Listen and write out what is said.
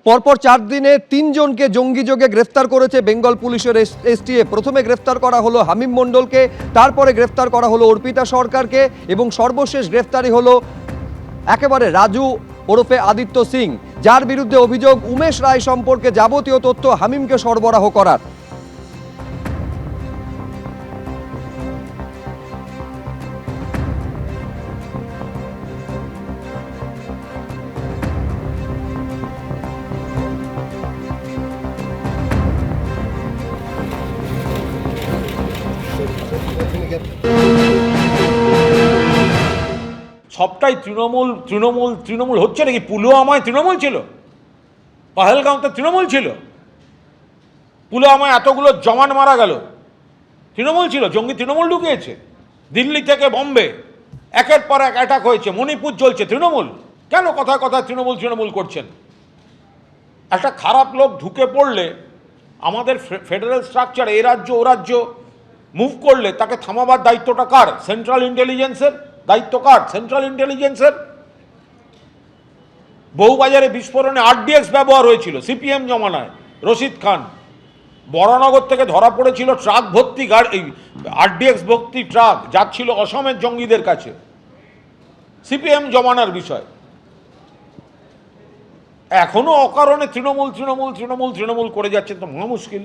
পরপর 4 দিনে 3 জনকে জঙ্গিযোগে গ্রেফতার করেছে বেঙ্গল পুলিশের এসটিএফ। প্রথমে গ্রেফতার করা হলো হামিম মণ্ডলকে, তারপরে গ্রেফতার করা হলো অর্পিতা সরকারকে এবং সর্বশেষ গ্রেফতারি হলো একেবারে রাজু ওরফে আদিত্য সিং, যার বিরুদ্ধে অভিযোগ উমেশ রায় সম্পর্কে যাবতীয় তথ্য হামিমকে সরবরাহ করার। সবটাই তৃণমূল তৃণমূল তৃণমূল হচ্ছে নাকি? পুলওয়ামায় তৃণমূল ছিল, পাহেলগাঁওতে তৃণমূল ছিল, পুলওয়ামায় এতগুলো জওয়ান মারা গেল, তৃণমূল ছিল, জঙ্গি তৃণমূল ঢুকিয়েছে। দিল্লি থেকে বম্বে একের পর এক অ্যাটাক হয়েছে, মণিপুর চলছে, তৃণমূল। কেন কথায় কথায় তৃণমূল তৃণমূল করছেন? একটা খারাপ লোক ঢুকে পড়লে আমাদের ফেডারেল স্ট্রাকচার এ রাজ্য ও রাজ্য মুভ করলে তাকে থামাবার দায়িত্বটা কার? সেন্ট্রাল ইন্টেলিজেন্সের দায়িত্ব কার? সেন্ট্রাল ইন্টেলিজেন্সের। বউবাজারে বিস্ফোরণে আরডিএক্স ব্যবহার হয়েছিল সিপিএম জমানায়, রশিদ খান। বরানগর থেকে ধরা পড়েছিল ট্রাক ভর্তি গাড়ি, আরডিএক্স ভর্তি ট্রাক যাচ্ছিল অসমের জঙ্গিদের কাছে, সিপিএম জমানার বিষয়। এখনো অকারণে তৃণমূল তৃণমূল তৃণমূল তৃণমূল করে যাচ্ছেন, তো মহা মুশকিল।